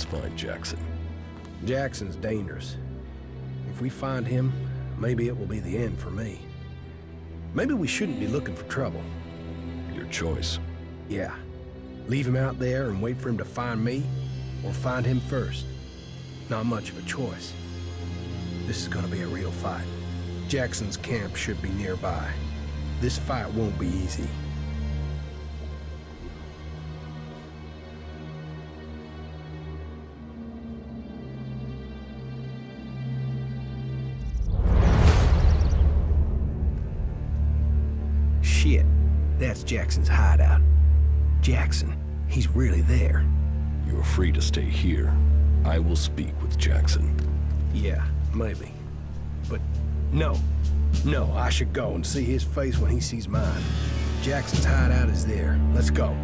Let's find Jackson. Jackson's dangerous. If we find him, maybe it will be the end for me. Maybe we shouldn't be looking for trouble. Your choice. Yeah. Leave him out there and wait for him to find me, or find him first. Not much of a choice. This is gonna be a real fight. Jackson's camp should be nearby. This fight won't be easy. Shit, that's Jackson's hideout. Jackson, he's really there. You are free to stay here. I will speak with Jackson. Yeah, maybe. But no, I should go and see his face when he sees mine. Jackson's hideout is there. Let's go.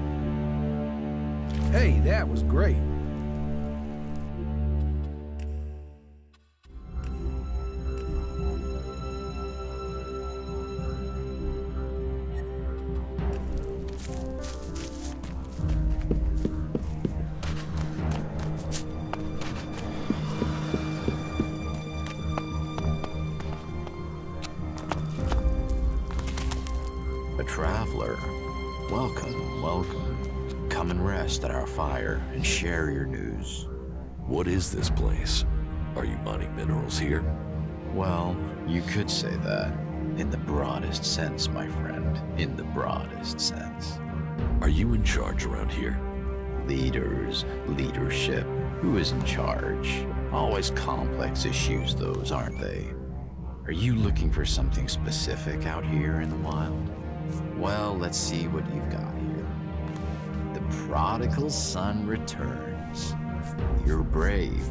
Hey, that was great. Traveler, welcome, welcome. Come and rest at our fire and share your news. What is this place? Are you mining minerals here? Well, you could say that. In the broadest sense, my friend. In the broadest sense. Are you in charge around here? Leaders, leadership. Who is in charge? Always complex issues, those, aren't they? Are you looking for something specific out here in the wild? Well, let's see what you've got here. The prodigal son returns. You're brave,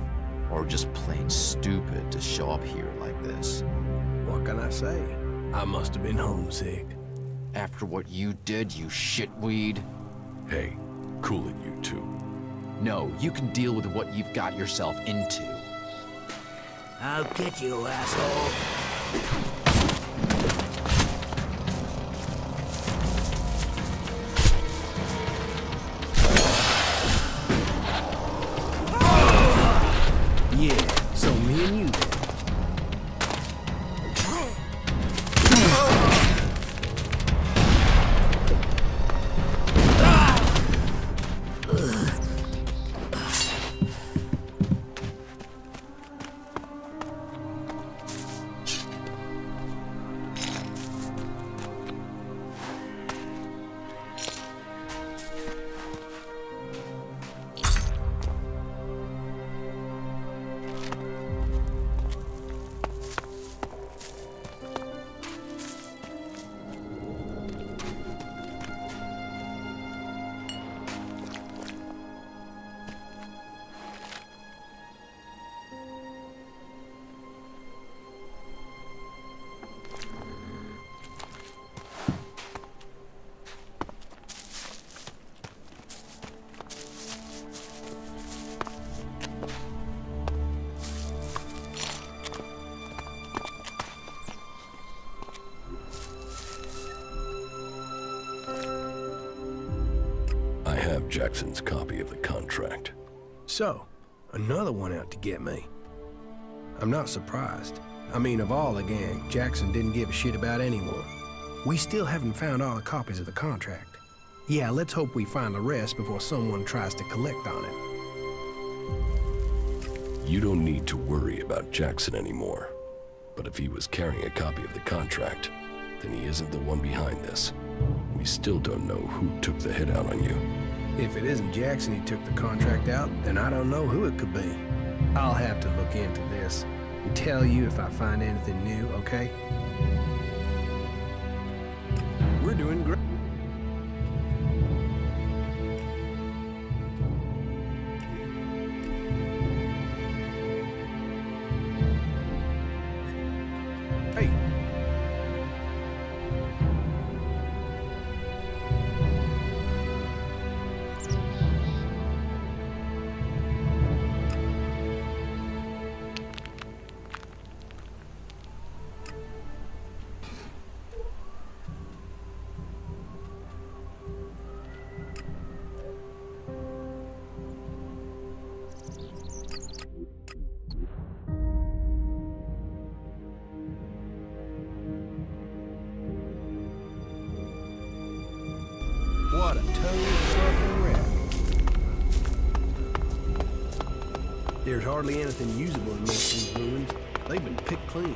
or just plain stupid to show up here like this. What can I say? I must have been homesick. After what you did, you shitweed? Hey, cool it, you two. No, you can deal with what you've got yourself into. I'll get you, asshole. Yeah, so me and you then. Jackson's copy of the contract. So, another one out to get me. I'm not surprised. I mean, of all the gang, Jackson didn't give a shit about anyone. We still haven't found all the copies of the contract. Yeah, let's hope we find the rest before someone tries to collect on it. You don't need to worry about Jackson anymore. But if he was carrying a copy of the contract, then he isn't the one behind this. We still don't know who took the hit out on you. If it isn't Jackson who took the contract out, then I don't know who it could be. I'll have to look into this and tell you if I find anything new, okay? We're doing great. Hey. There's hardly anything usable in most of these ruins. They've been picked clean.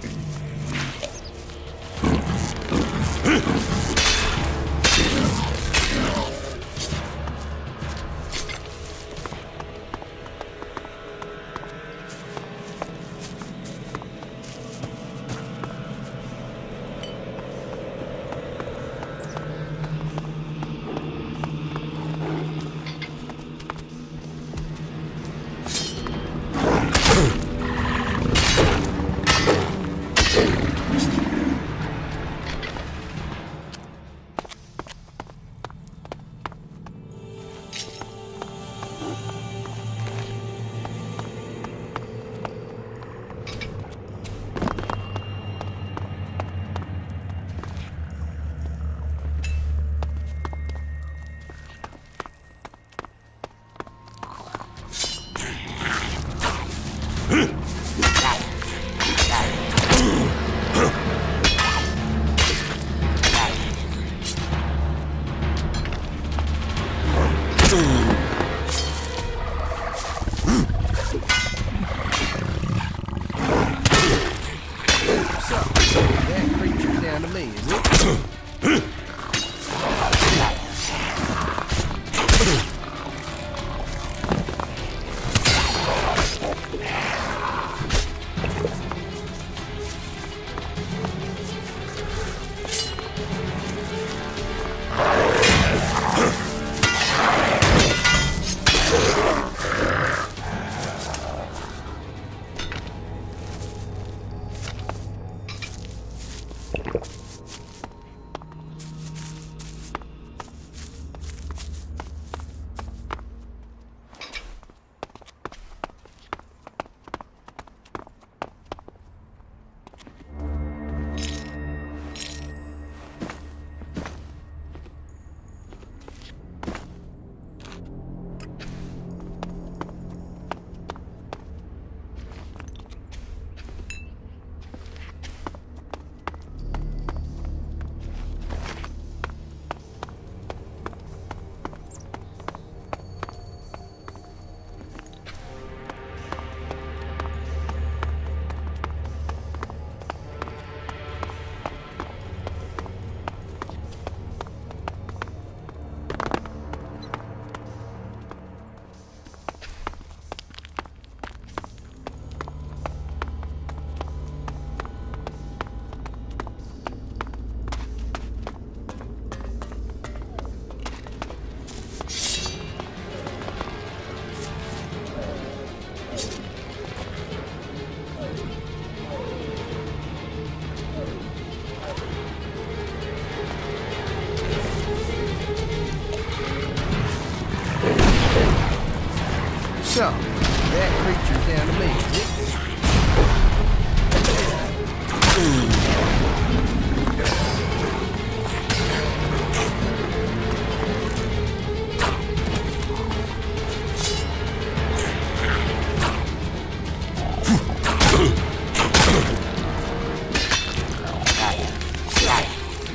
So, that creature's down to me, is it?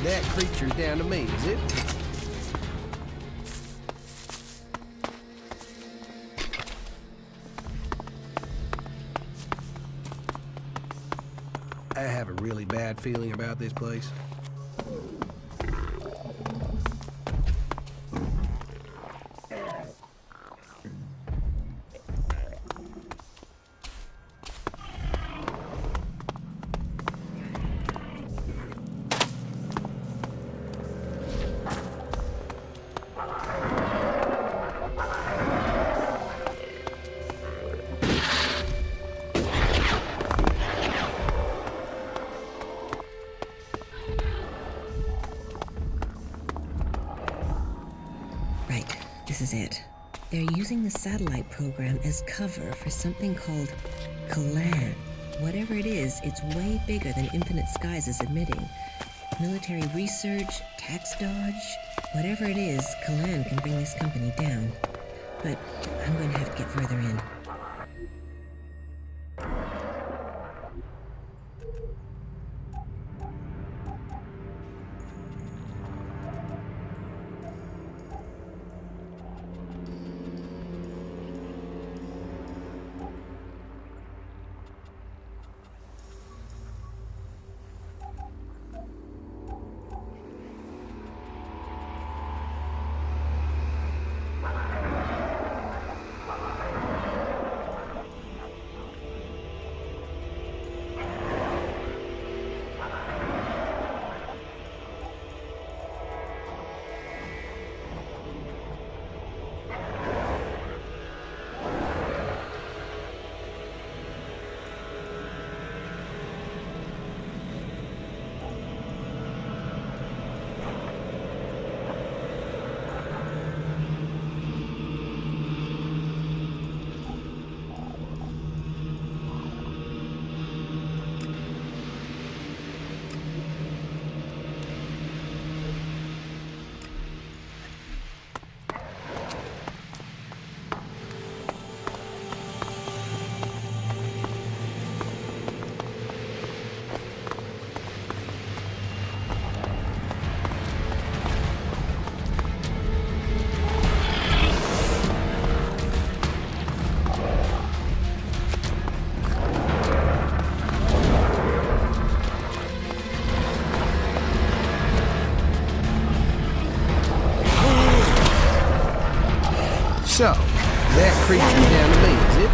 That creature's down to me, is it? I have a really bad feeling about this place. This is it. They're using the satellite program as cover for something called Kalan. Whatever it is, it's way bigger than Infinite Skies is admitting. Military research, tax dodge, whatever it is, Kalan can bring this company down. But I'm going to have to get further in. So, that creature's down to me, is it?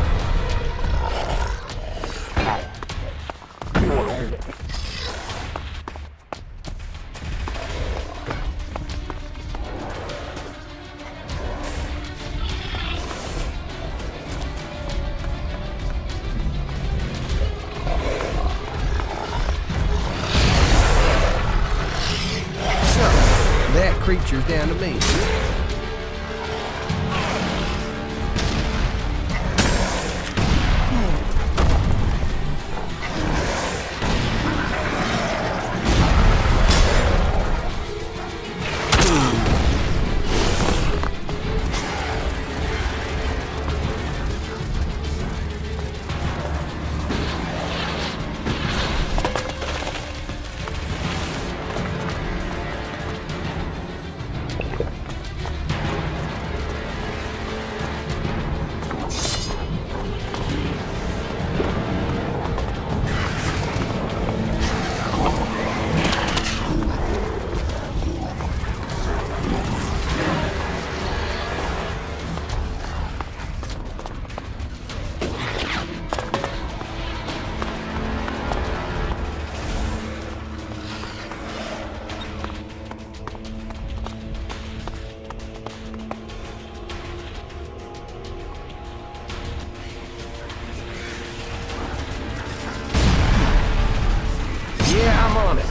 Creatures down to me. Yeah, I'm on it.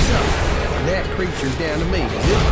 So, that creature's down to me, is it?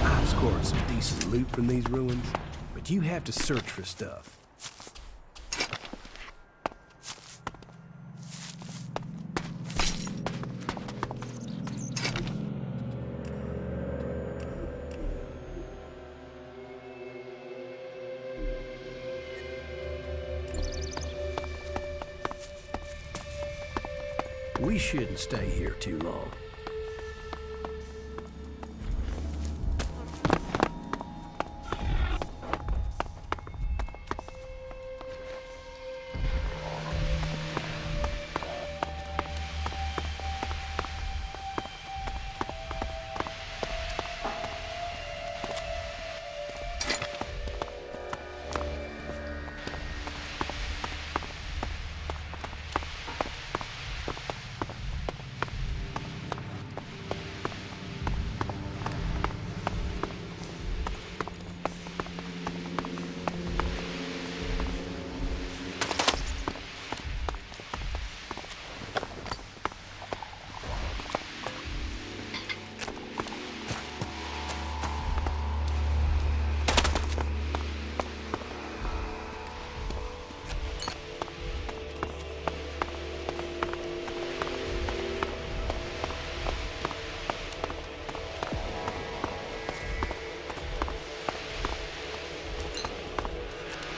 I've scored some decent loot from these ruins, but you have to search for stuff. We shouldn't stay here too long.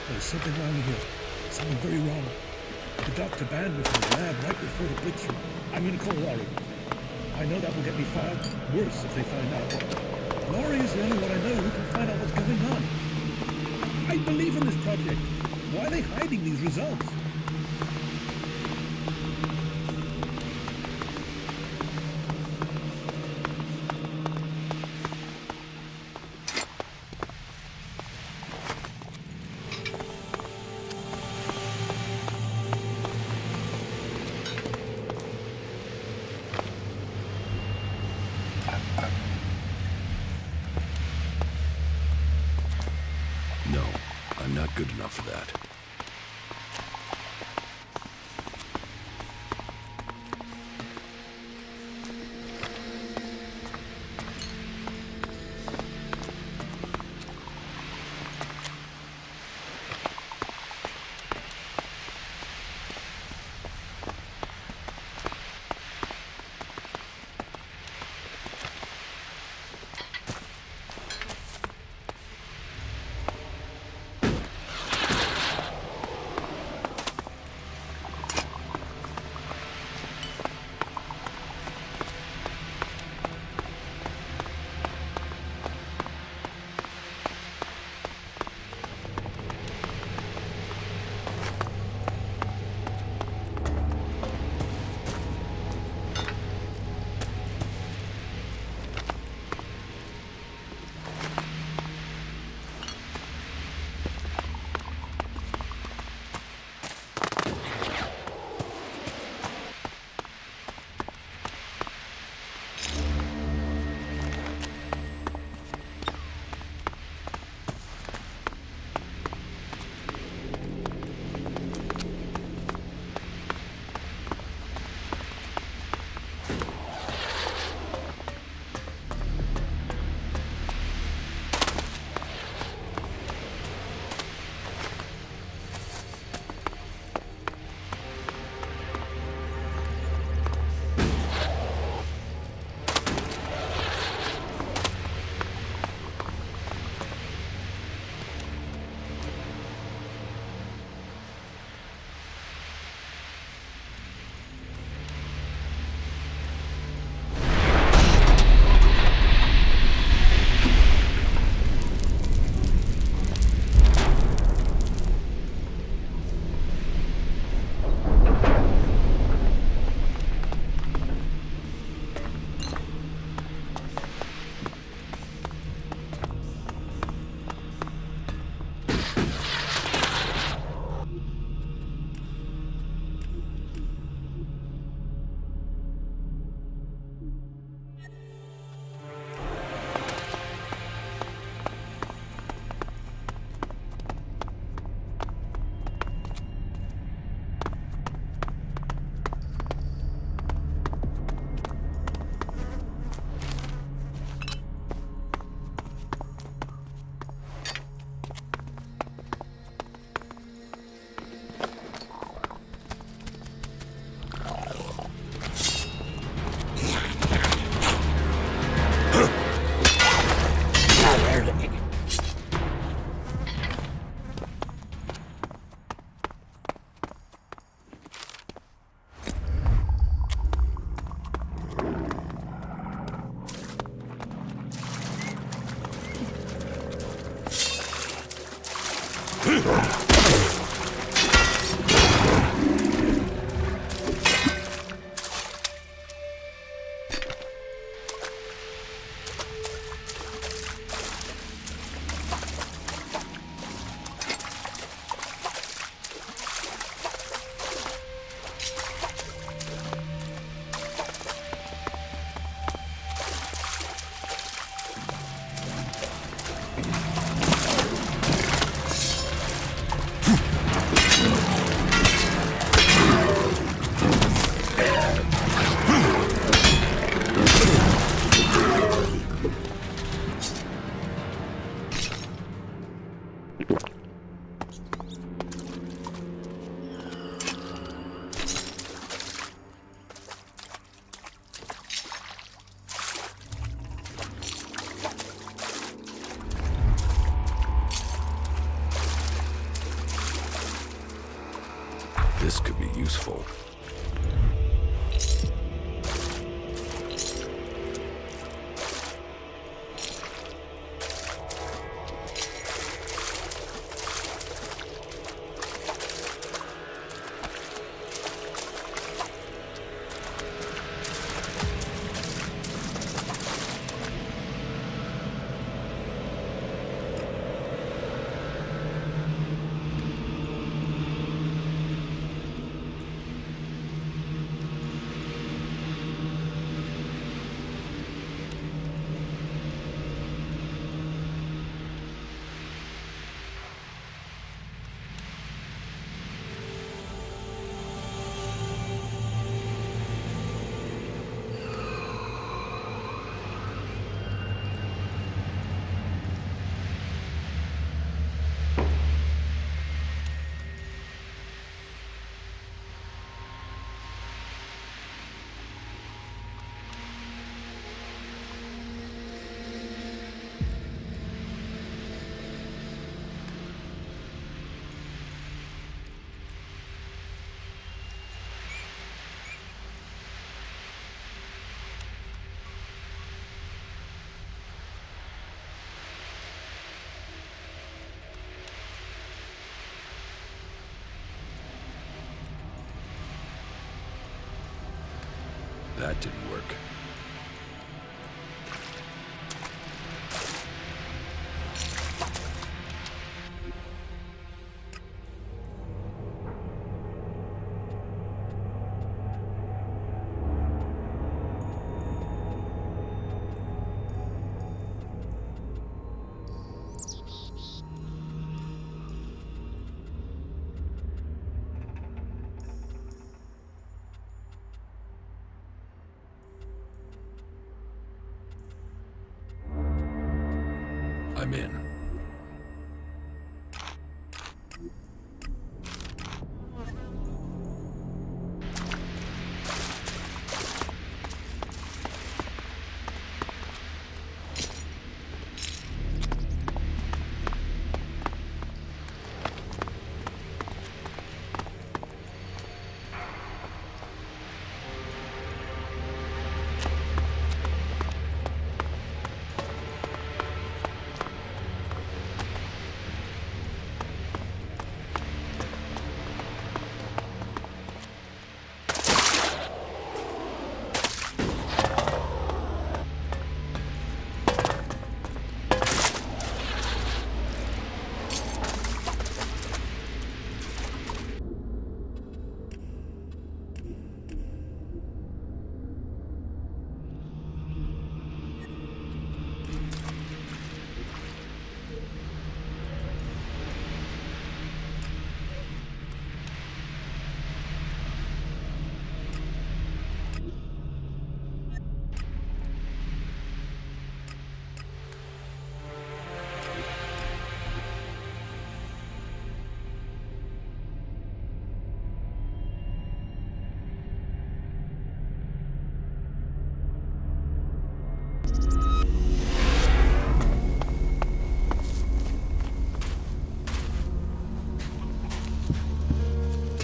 There's something wrong here. Something very wrong. The doctor banned me from the lab right before the blitz. I'm gonna call Laurie. I know that will get me fired. Worse if they find out. Laurie is the only one I know who can find out what's going on. I believe in this project. Why are they hiding these results? This could be useful. That didn't work. I'm in.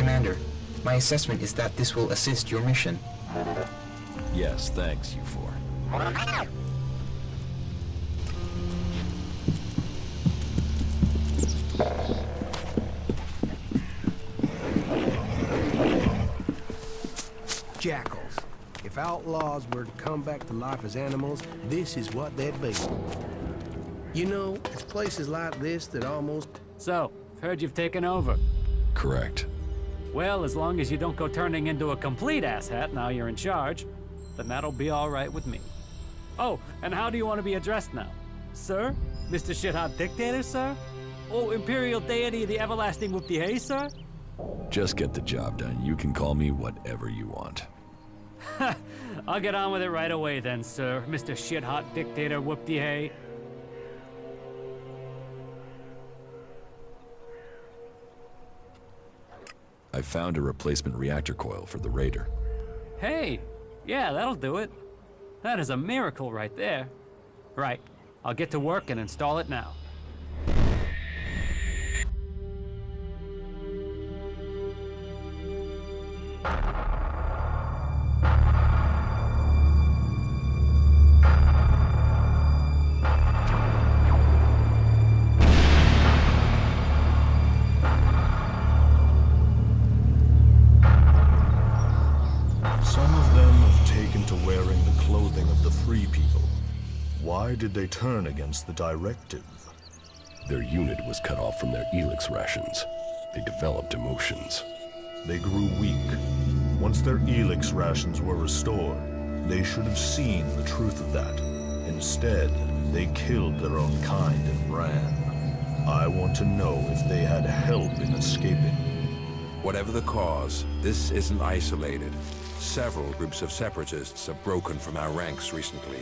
Commander, my assessment is that this will assist your mission. Yes, thanks, you four. Jackals. If outlaws were to come back to life as animals, this is what they'd be. You know, it's places like this that almost... So, I've heard you've taken over. Correct. Well, as long as you don't go turning into a complete asshat now you're in charge, then that'll be all right with me. Oh, and how do you want to be addressed now? Sir? Mr. Shithot Dictator, sir? Oh, Imperial Deity of the Everlasting Whoop-de-Hay, sir? Just get the job done. You can call me whatever you want. I'll get on with it right away then, sir, Mr. Shithot Dictator Whoop-de-Hay. I found a replacement reactor coil for the Raider. Hey, yeah, that'll do it. That is a miracle right there. Right, I'll get to work and install it now. Some of them have taken to wearing the clothing of the free people. Why did they turn against the directive? Their unit was cut off from their ELEX rations. They developed emotions. They grew weak. Once their ELEX rations were restored, they should have seen the truth of that. Instead, they killed their own kind and ran. I want to know if they had help in escaping. Whatever the cause, this isn't isolated. Several groups of separatists have broken from our ranks recently.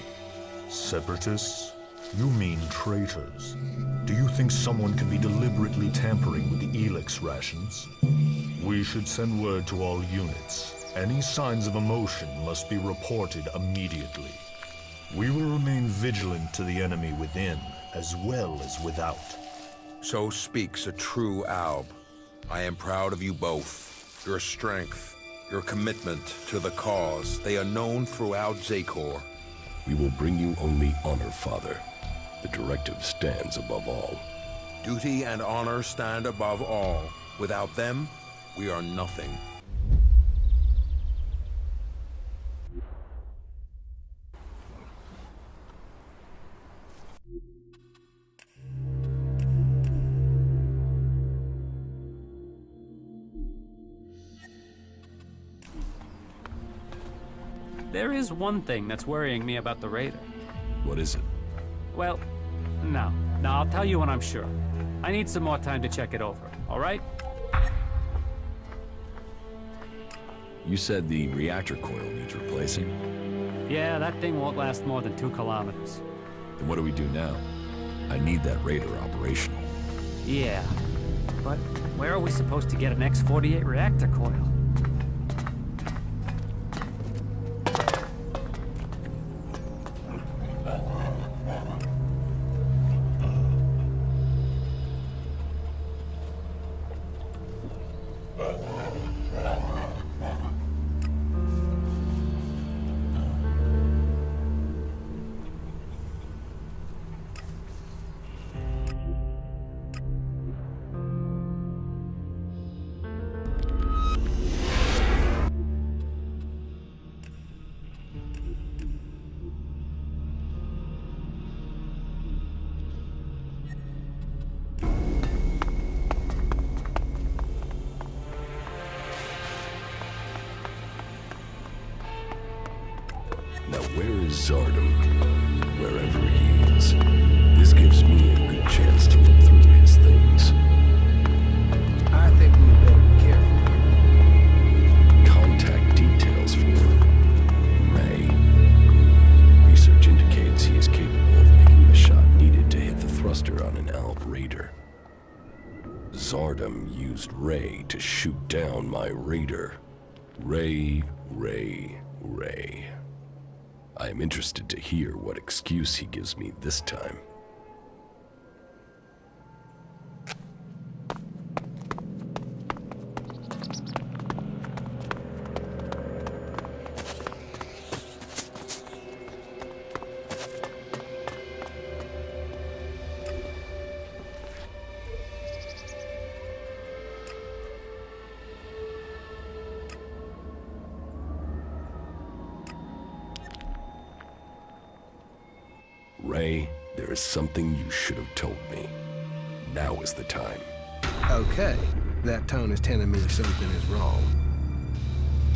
Separatists? You mean traitors. Do you think someone can be deliberately tampering with the ELEX rations? We should send word to all units. Any signs of emotion must be reported immediately. We will remain vigilant to the enemy within, as well as without. So speaks a true Alb. I am proud of you both. Your strength, your commitment to the cause, they are known throughout Zakor. We will bring you only honor, Father. The directive stands above all. Duty and honor stand above all. Without them, we are nothing. There is one thing that's worrying me about the Raider. What is it? Well, no. I'll tell you when I'm sure. I need some more time to check it over, all right? You said the reactor coil needs replacing. Yeah, that thing won't last more than 2 kilometers. Then what do we do now? I need that Raider operational. Yeah, but where are we supposed to get an X-48 reactor coil? Now where is Zardom? Wherever he is. This gives me a good chance to look through his things. I think we better be careful here. Contact details for Ray. Research indicates he is capable of making the shot needed to hit the thruster on an Alp Raider. Zardom used Ray to shoot down my Raider. Ray. I am interested to hear what excuse he gives me this time. Ray, there is something you should have told me. Now is the time. Okay, that tone is telling me something is wrong.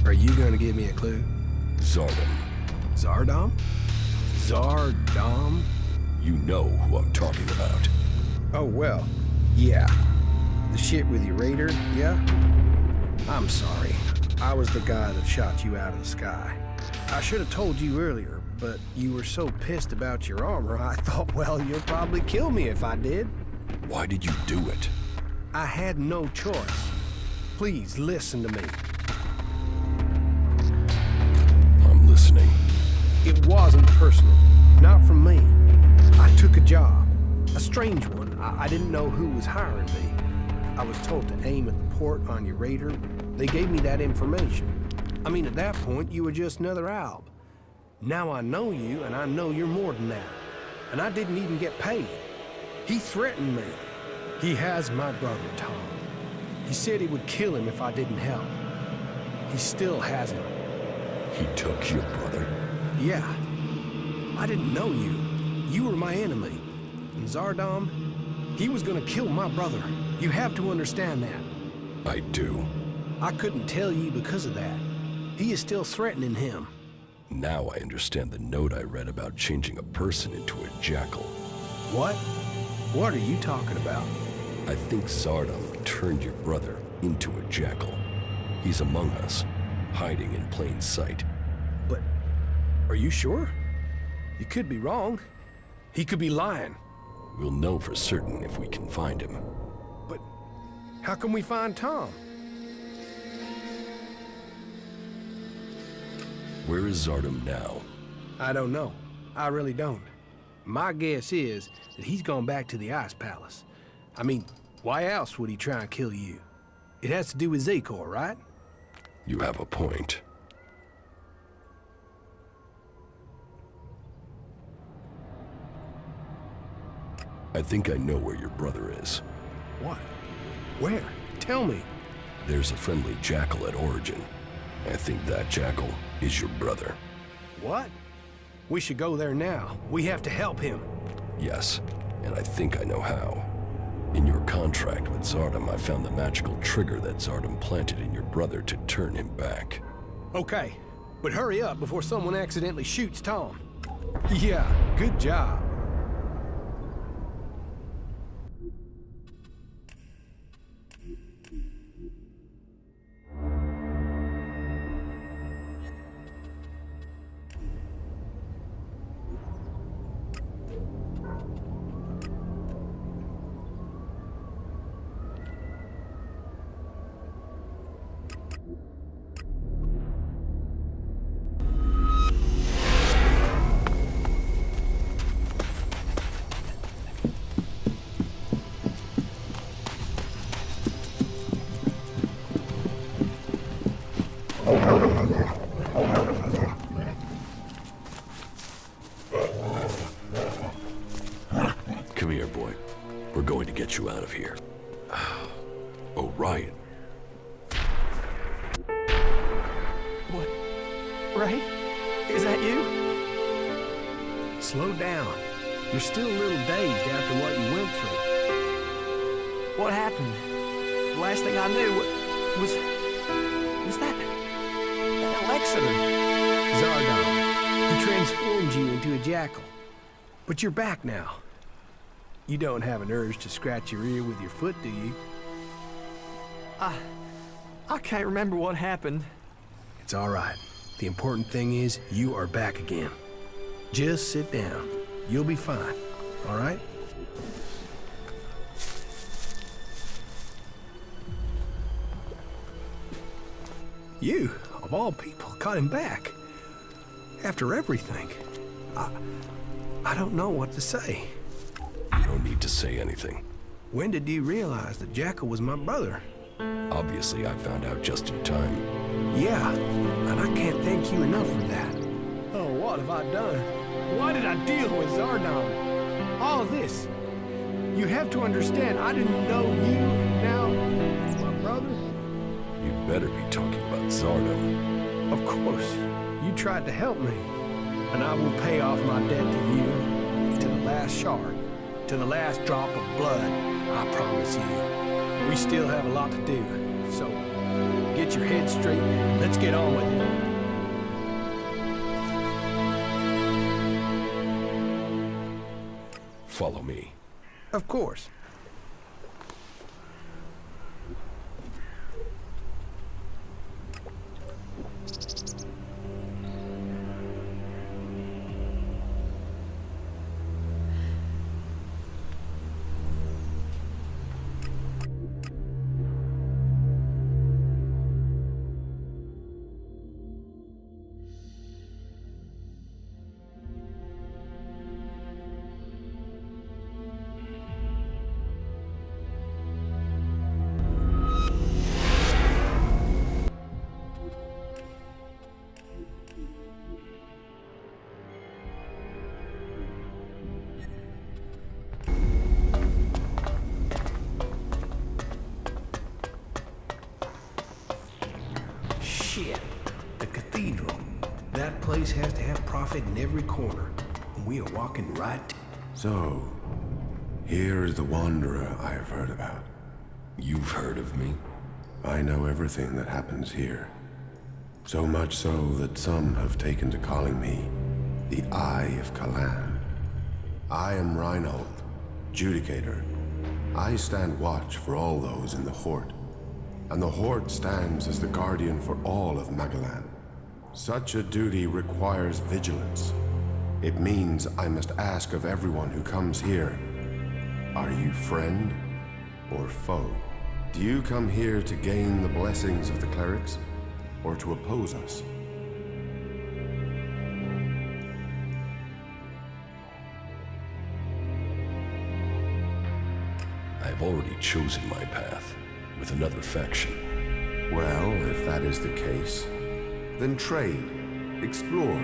Are you going to give me a clue? Zardom. Zardom? Zardom? You know who I'm talking about. Oh, well, yeah. The shit with your Raider, yeah? I'm sorry. I was the guy that shot you out of the sky. I should have told you earlier, but you were so pissed about your armor, I thought, well, you'll probably kill me if I did. Why did you do it? I had no choice. Please, listen to me. I'm listening. It wasn't personal. Not from me. I took a job. A strange one. I didn't know who was hiring me. I was told to aim at the port on your Raider, They gave me that information. I mean, at that point, you were just another Alb. Now I know you, and I know you're more than that. And I didn't even get paid. He threatened me. He has my brother, Tom. He said he would kill him if I didn't help. He still has him. He took your brother? Yeah. I didn't know you. You were my enemy. And Zardom, he was gonna kill my brother. You have to understand that. I do. I couldn't tell you because of that. He is still threatening him. Now I understand the note I read about changing a person into a jackal. What? What are you talking about? I think Zardom turned your brother into a jackal. He's among us, hiding in plain sight. But are you sure? You could be wrong. He could be lying. We'll know for certain if we can find him. But how can we find Tom? Where is Zardom now? I don't know. I really don't. My guess is that he's gone back to the Ice Palace. I mean, why else would he try and kill you? It has to do with Zakor, right? You have a point. I think I know where your brother is. What? Where? Tell me. There's a friendly jackal at Origin. I think that jackal is your brother. What? We should go there now. We have to help him. Yes, and I think I know how. In your contract with Zardom, I found the magical trigger that Zardom planted in your brother to turn him back. Okay, but hurry up before someone accidentally shoots Tom. Yeah, good job. Come here, boy. We're going to get you out of here. Oh, Ryan. What? Ray? Is that you? Slow down. You're still a little dazed after what you went through. What happened? The last thing I knew was that Alexander. Zardom. He transformed you into a jackal. But you're back now. You don't have an urge to scratch your ear with your foot, do you? I can't remember what happened. It's all right. The important thing is you are back again. Just sit down. You'll be fine, all right? You, of all people, got him back. After everything. I don't know what to say. You don't need to say anything. When did you realize that Jackal was my brother? Obviously, I found out just in time. Yeah, and I can't thank you enough for that. Oh, what have I done? Why did I deal with Zardom? All of this. You have to understand, I didn't know you, and now, my brother? You'd better be talking about Zardom. Of course. You tried to help me, and I will pay off my debt to you, to the last shard, to the last drop of blood, I promise you. We still have a lot to do, so get your head straight, and let's get on with it. Follow me. Of course. Shit. The cathedral. That place has to have profit in every corner. And we are walking right. So, here's the Wanderer I have heard about. You've heard of me? I know everything that happens here. So much so that some have taken to calling me the Eye of Kalan. I am Reinhold, Judicator. I stand watch for all those in the Horde, and the Horde stands as the guardian for all of Magalan. Such a duty requires vigilance. It means I must ask of everyone who comes here, are you friend or foe? Do you come here to gain the blessings of the clerics, or to oppose us? I've already chosen my path, with another faction. Well, if that is the case, then trade, explore,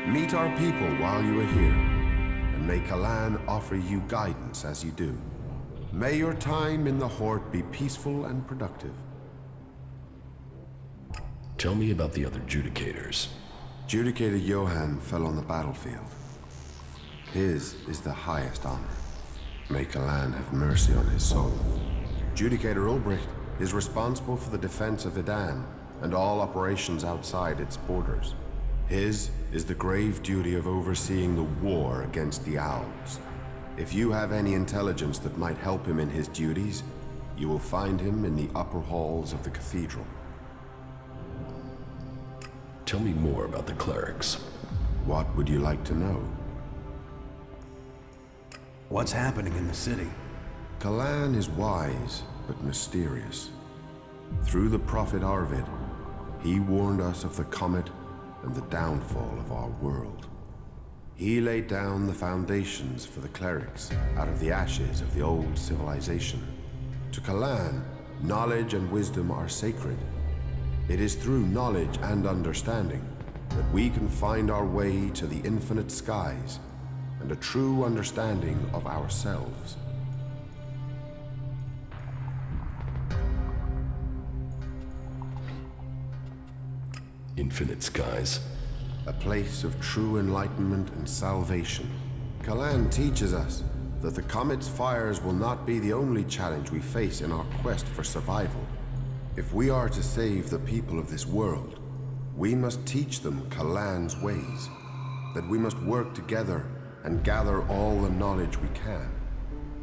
meet our people while you are here, and may Kalan offer you guidance as you do. May your time in the Horde be peaceful and productive. Tell me about the other Judicators. Judicator Johann fell on the battlefield. His is the highest honor. May Kalan have mercy on his soul. Judicator Ulbricht is responsible for the defense of Idan and all operations outside its borders. His is the grave duty of overseeing the war against the Owls. If you have any intelligence that might help him in his duties, you will find him in the upper halls of the cathedral. Tell me more about the clerics. What would you like to know? What's happening in the city? Kalan is wise, but mysterious. Through the prophet Arvid, he warned us of the comet and the downfall of our world. He laid down the foundations for the clerics out of the ashes of the old civilization. To Kalan, knowledge and wisdom are sacred. It is through knowledge and understanding that we can find our way to the infinite skies and a true understanding of ourselves. Infinite skies. A place of true enlightenment and salvation. Kalan teaches us that the comet's fires will not be the only challenge we face in our quest for survival. If we are to save the people of this world, we must teach them Kalan's ways, that we must work together and gather all the knowledge we can.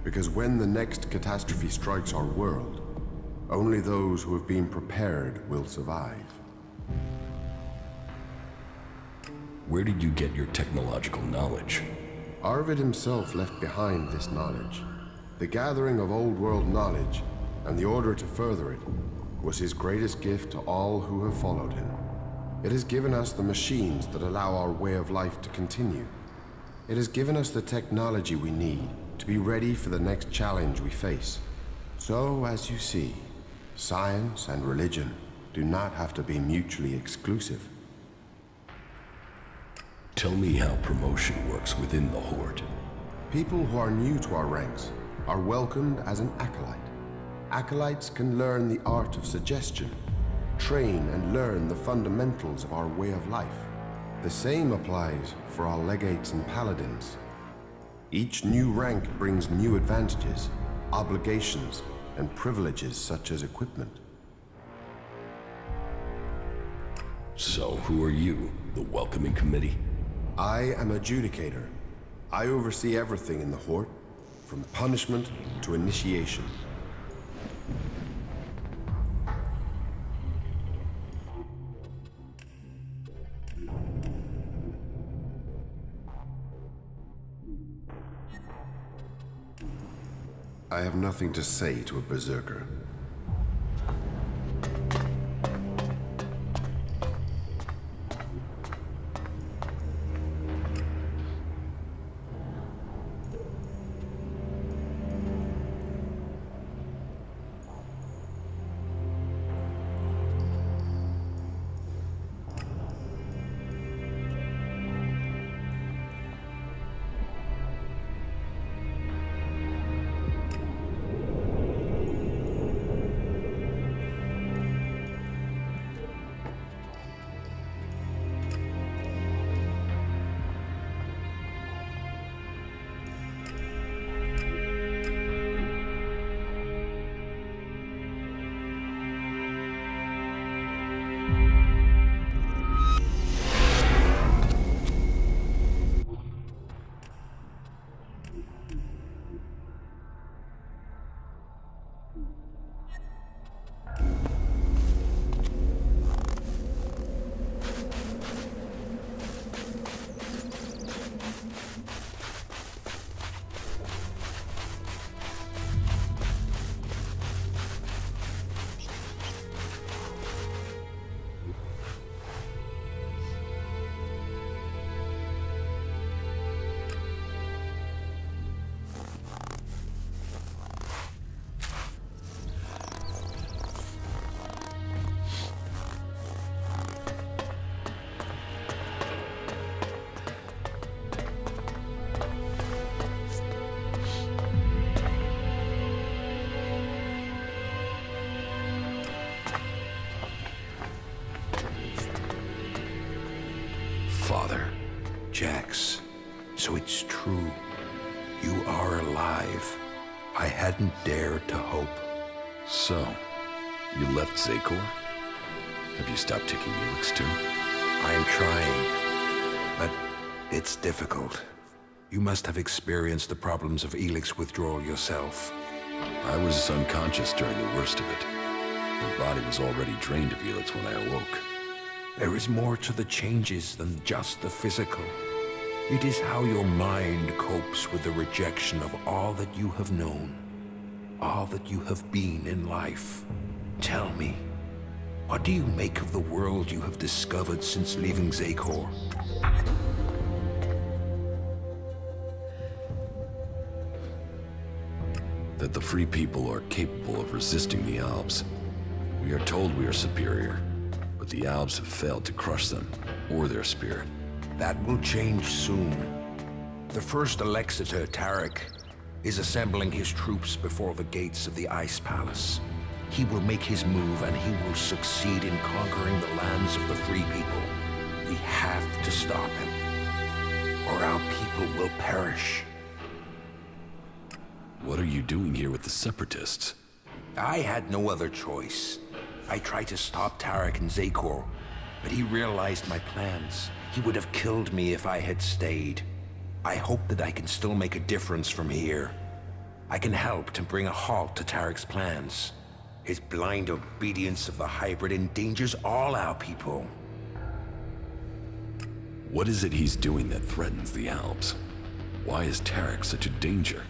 Because when the next catastrophe strikes our world, only those who have been prepared will survive. Where did you get your technological knowledge? Arvid himself left behind this knowledge. The gathering of old world knowledge, and the order to further it, was his greatest gift to all who have followed him. It has given us the machines that allow our way of life to continue. It has given us the technology we need to be ready for the next challenge we face. So, as you see, science and religion do not have to be mutually exclusive. Tell me how promotion works within the Horde. People who are new to our ranks are welcomed as an acolyte. Acolytes can learn the art of suggestion, train and learn the fundamentals of our way of life. The same applies for our legates and paladins. Each new rank brings new advantages, obligations, and privileges such as equipment. So, who are you? The welcoming committee? I am a Judicator. I oversee everything in the Horde, from punishment to initiation. I have nothing to say to a berserker. hadn't dared to hope. So, you left Zakor? Have you stopped taking ELEX too? I am trying, but it's difficult. You must have experienced the problems of ELEX withdrawal yourself. I was unconscious during the worst of it. My body was already drained of ELEX when I awoke. There is more to the changes than just the physical. It is how your mind copes with the rejection of all that you have known, all that you have been in life. Tell me, what do you make of the world you have discovered since leaving Zakor? That the free people are capable of resisting the Albs. We are told we are superior, but the Albs have failed to crush them, or their spirit. That will change soon. The first Elexiter, Tarek, is assembling his troops before the gates of the Ice Palace. He will make his move and he will succeed in conquering the lands of the free people. We have to stop him, or our people will perish. What are you doing here with the Separatists? I had no other choice. I tried to stop Tarek in Zakor, but he realized my plans. He would have killed me if I had stayed. I hope that I can still make a difference from here. I can help to bring a halt to Tarek's plans. His blind obedience of the hybrid endangers all our people. What is it he's doing that threatens the Albs? Why is Tarek such a danger?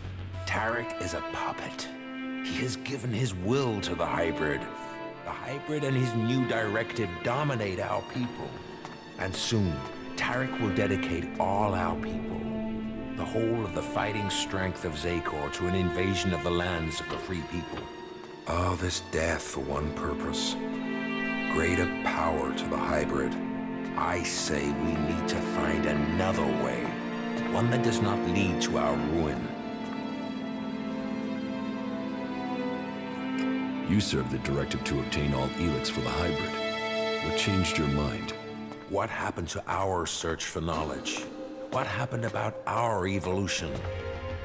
Tarek is a puppet. He has given his will to the hybrid. The hybrid and his new directive dominate our people. And soon, Tarek will dedicate all our people, the whole of the fighting strength of Zakor, to an invasion of the lands of the free people. All this death for one purpose. Greater power to the hybrid. I say we need to find another way. One that does not lead to our ruin. You served the directive to obtain all ELEX for the hybrid. What changed your mind? What happened to our search for knowledge? What happened about our evolution?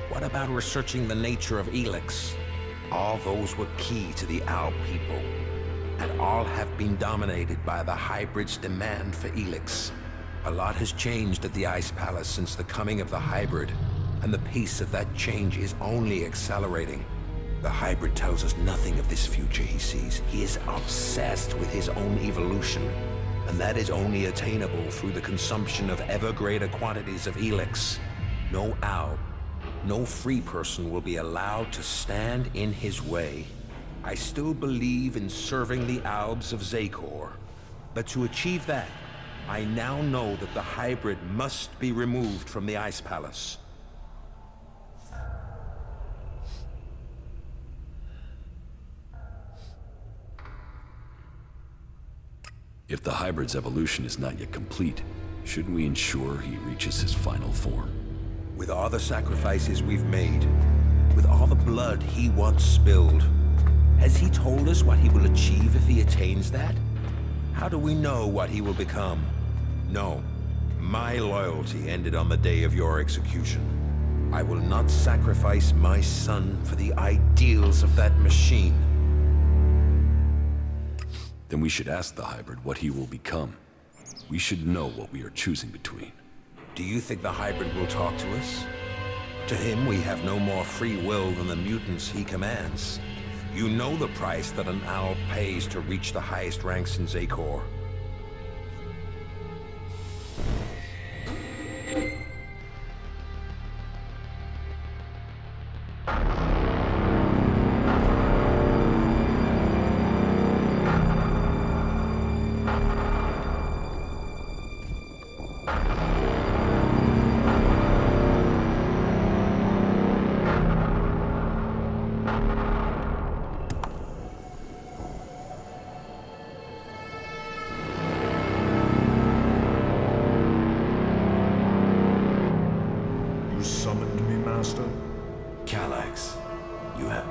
What about researching the nature of ELEX? All those were key to the Alb people, and all have been dominated by the hybrid's demand for ELEX. A lot has changed at the Ice Palace since the coming of the hybrid, and the pace of that change is only accelerating. The hybrid tells us nothing of this future he sees. He is obsessed with his own evolution, and that is only attainable through the consumption of ever greater quantities of ELEX. No Alb, no free person will be allowed to stand in his way. I still believe in serving the Albs of Zakor, but to achieve that, I now know that the hybrid must be removed from the Ice Palace. If the hybrid's evolution is not yet complete, shouldn't we ensure he reaches his final form? With all the sacrifices we've made, with all the blood he once spilled, has he told us what he will achieve if he attains that? How do we know what he will become? No, my loyalty ended on the day of your execution. I will not sacrifice my son for the ideals of that machine. Then we should ask the hybrid what he will become. We should know what we are choosing between. Do you think the hybrid will talk to us? To him, we have no more free will than the mutants he commands. You know the price that an Alb pays to reach the highest ranks in Zakor.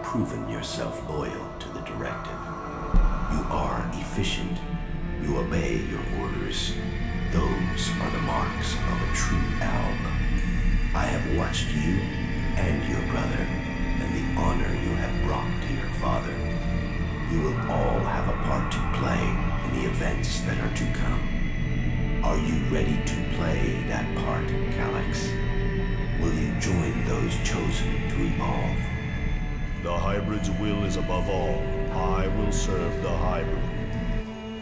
Proven yourself loyal to the directive. You are efficient. You obey your orders. Those are the marks of a true Alb. I have watched you and your brother, and and the honor you have brought to your father. You will all have a part to play in the events that are to come. Are you ready to play that part, Calyx? Will you join those chosen to evolve? The hybrid's will is above all. I will serve the hybrid.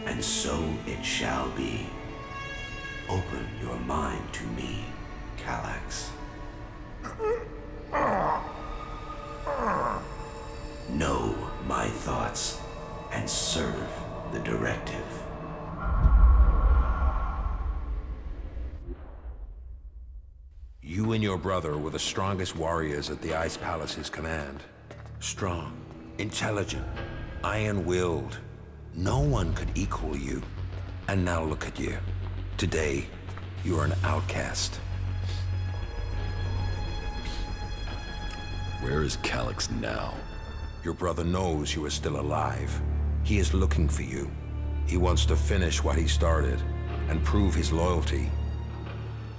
And so it shall be. Open your mind to me, Calyx. Know my thoughts and serve the directive. You and your brother were the strongest warriors at the Ice Palace's command. Strong, intelligent, iron-willed. No one could equal you. And now look at you. Today, you are an outcast. Where is Calyx now? Your brother knows you are still alive. He is looking for you. He wants to finish what he started and prove his loyalty.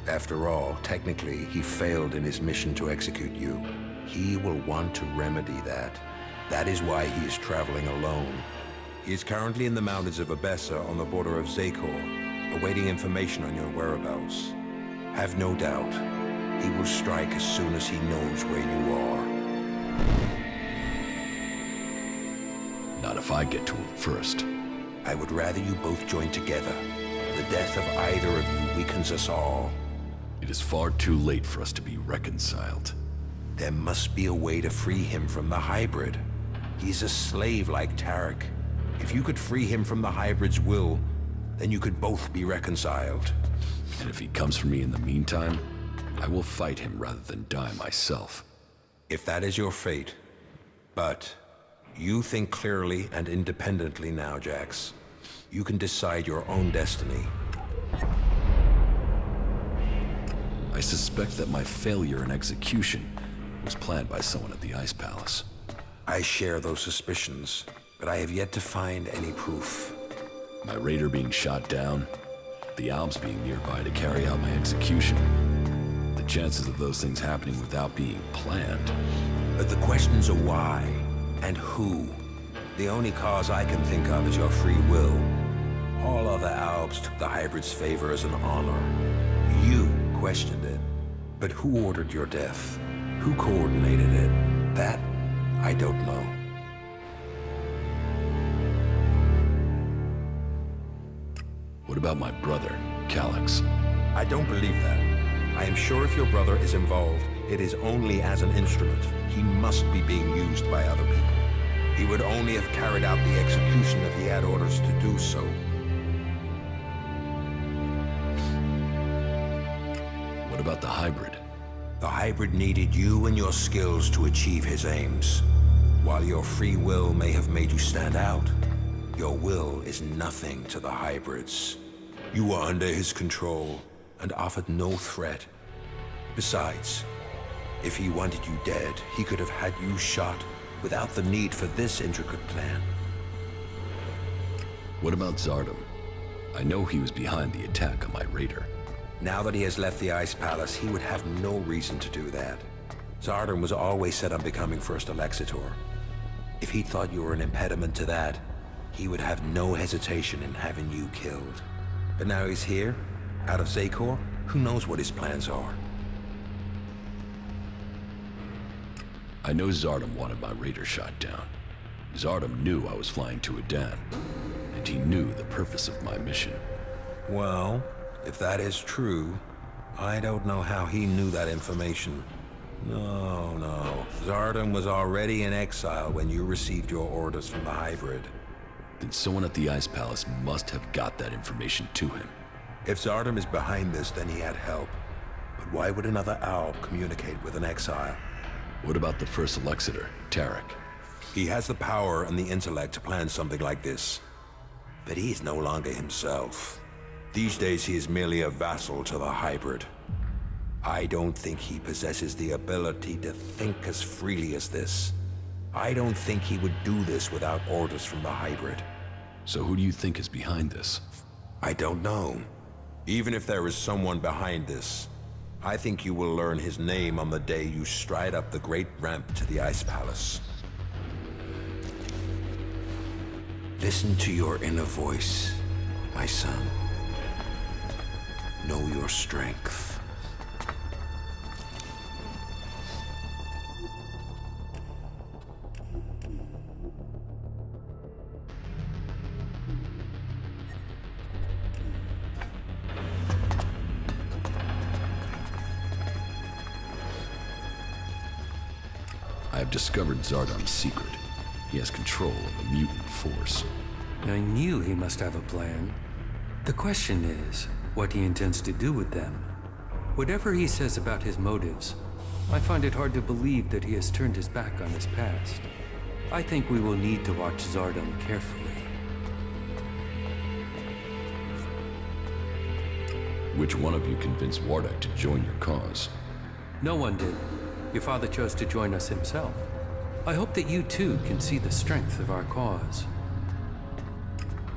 After all, technically, he failed in his mission to execute you. He will want to remedy that. That is why he is traveling alone. He is currently in the mountains of Abessa on the border of Zakor, awaiting information on your whereabouts. Have no doubt, he will strike as soon as he knows where you are. Not if I get to him first. I would rather you both join together. The death of either of you weakens us all. It is far too late for us to be reconciled. There must be a way to free him from the hybrid. He's a slave like Tarek. If you could free him from the hybrid's will, then you could both be reconciled. And if he comes for me in the meantime, I will fight him rather than die myself. If that is your fate. But you think clearly and independently now, Jax. You can decide your own destiny. I suspect that my failure in execution was planned by someone at the Ice Palace. I share those suspicions, but I have yet to find any proof. My raider being shot down, the Alps being nearby to carry out my execution. The chances of those things happening without being planned. But the questions are why and who. The only cause I can think of is your free will. All other Alps took the hybrid's favor as an honor. You questioned it. But who ordered your death? Who coordinated it? That, I don't know. What about my brother, Calyx? I don't believe that. I am sure if your brother is involved, it is only as an instrument. He must be being used by other people. He would only have carried out the execution if he had orders to do so. What about the hybrid? The hybrid needed you and your skills to achieve his aims. While your free will may have made you stand out, your will is nothing to the hybrids. You were under his control and offered no threat. Besides, if he wanted you dead, he could have had you shot without the need for this intricate plan. What about Zardom? I know he was behind the attack on my raider. Now that he has left the Ice Palace, he would have no reason to do that. Zardom was always set on becoming First Alexitor. If he thought you were an impediment to that, he would have no hesitation in having you killed. But now he's here, out of Zakor, who knows what his plans are? I know Zardom wanted my raider shot down. Zardom knew I was flying to Adan, and he knew the purpose of my mission. Well, if that is true, I don't know how he knew that information. No. Zardom was already in exile when you received your orders from the hybrid. Then someone at the Ice Palace must have got that information to him. If Zardom is behind this, then he had help. But why would another Alp communicate with an exile? What about the First Alexitor, Tarek? He has the power and the intellect to plan something like this. But he is no longer himself. These days he is merely a vassal to the hybrid. I don't think he possesses the ability to think as freely as this. I don't think he would do this without orders from the hybrid. So who do you think is behind this? I don't know. Even if there is someone behind this, I think you will learn his name on the day you stride up the great ramp to the Ice Palace. Listen to your inner voice, my son. Know your strength. I have discovered Zardom's secret. He has control of a mutant force. I knew he must have a plan. The question is, what he intends to do with them. Whatever he says about his motives, I find it hard to believe that he has turned his back on his past. I think we will need to watch Zardom carefully. Which one of you convinced Wardak to join your cause? No one did. Your father chose to join us himself. I hope that you too can see the strength of our cause.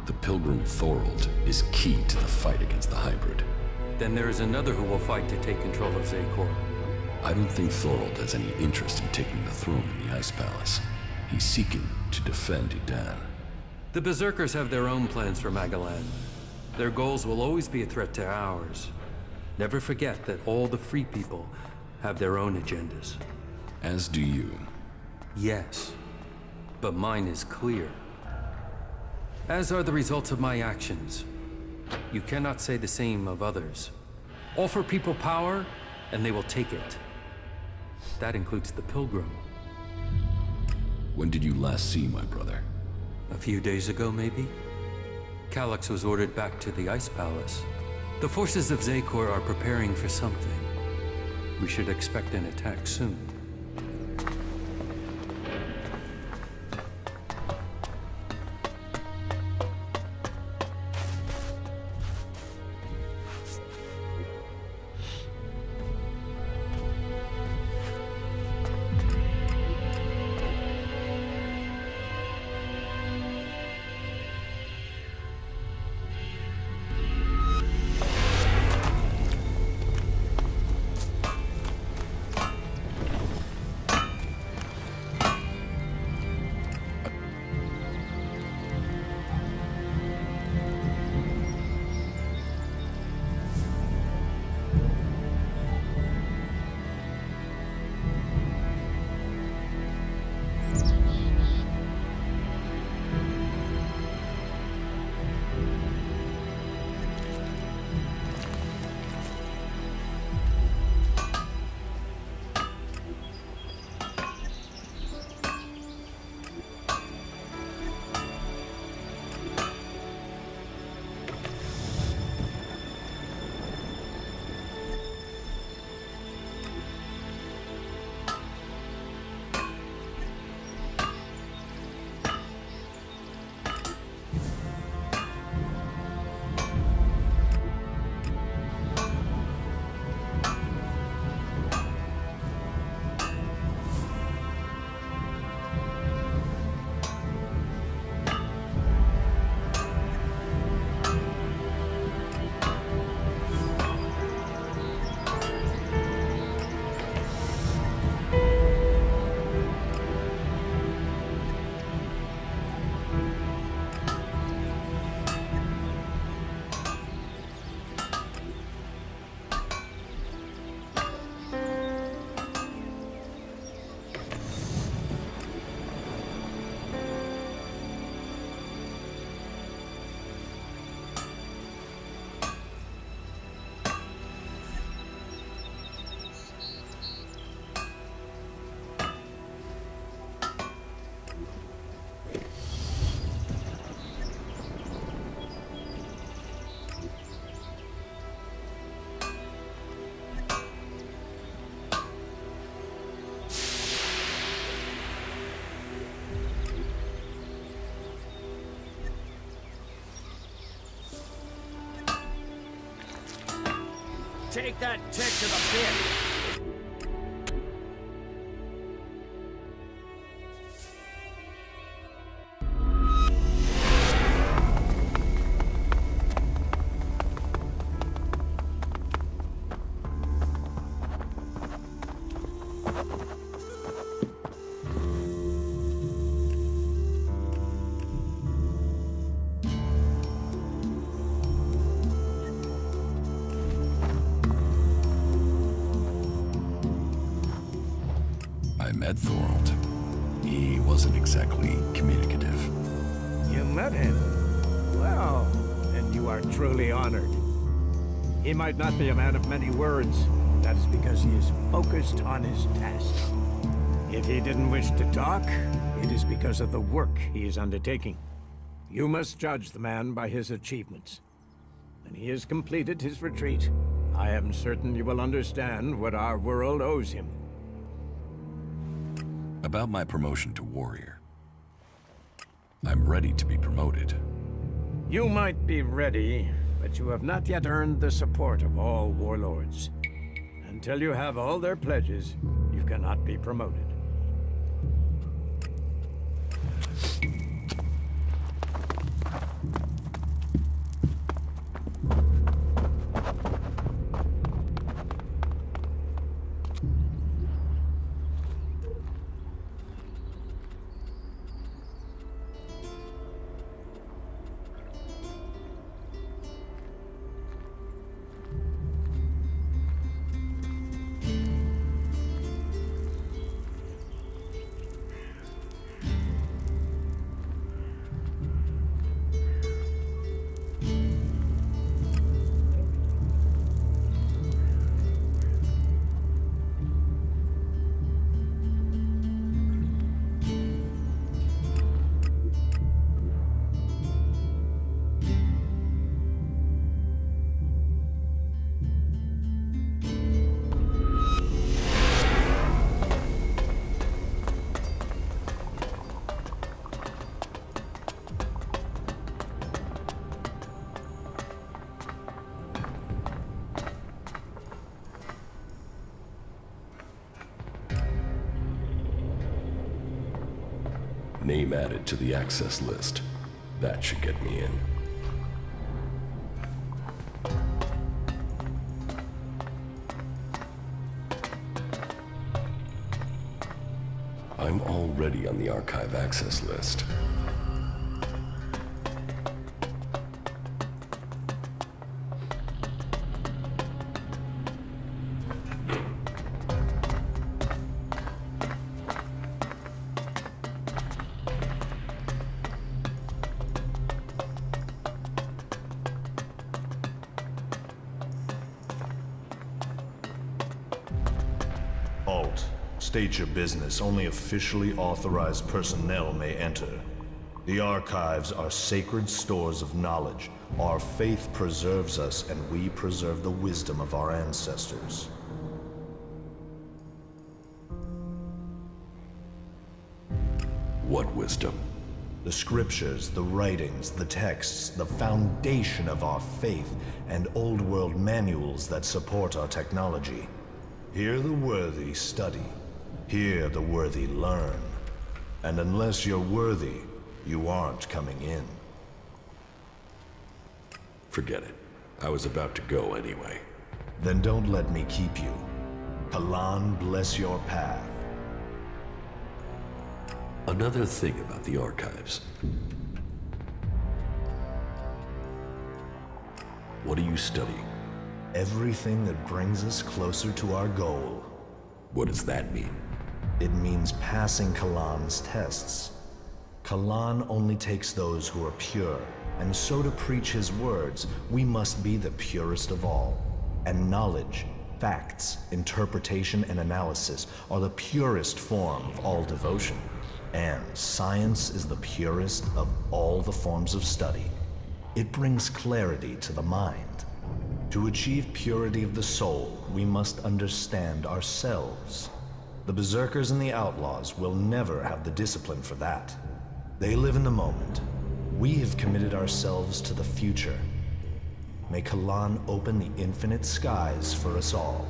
The Pilgrim Thorold is key to the fight against the hybrid. Then there is another who will fight to take control of Zakor. I don't think Thorold has any interest in taking the throne in the Ice Palace. He's seeking to defend Udan. The Berserkers have their own plans for Magalan. Their goals will always be a threat to ours. Never forget that all the free people have their own agendas. As do you. Yes, but mine is clear. As are the results of my actions. You cannot say the same of others. Offer people power, and they will take it. That includes the Pilgrim. When did you last see my brother? A few days ago, maybe? Calyx was ordered back to the Ice Palace. The forces of Zakor are preparing for something. We should expect an attack soon. Take that tick to the pit! met Thorold. He wasn't exactly communicative. You met him? Well, then you are truly honored. He might not be a man of many words. That is because he is focused on his task. If he didn't wish to talk, it is because of the work he is undertaking. You must judge the man by his achievements. When he has completed his retreat, I am certain you will understand what our world owes him. About my promotion to warrior. I'm ready to be promoted. You might be ready, but you have not yet earned the support of all warlords. Until you have all their pledges, you cannot be promoted. Name added to the access list. That should get me in. I'm already on the archive access list. State your business. Only officially authorized personnel may enter. The archives are sacred stores of knowledge. Our faith preserves us, and we preserve the wisdom of our ancestors. What wisdom? The scriptures, the writings, the texts, the foundation of our faith, and old world manuals that support our technology. Here the worthy study. Here the worthy learn. And unless you're worthy, you aren't coming in. Forget it. I was about to go anyway. Then don't let me keep you. Kalan bless your path. Another thing about the archives. What are you studying? Everything that brings us closer to our goal. What does that mean? It means passing Kalan's tests. Kalan only takes those who are pure, and so to preach his words, we must be the purest of all. And knowledge, facts, interpretation, and analysis are the purest form of all devotion. And science is the purest of all the forms of study. It brings clarity to the mind. To achieve purity of the soul, we must understand ourselves. The berserkers and the outlaws will never have the discipline for that. They live in the moment. We have committed ourselves to the future. May Kalan open the infinite skies for us all.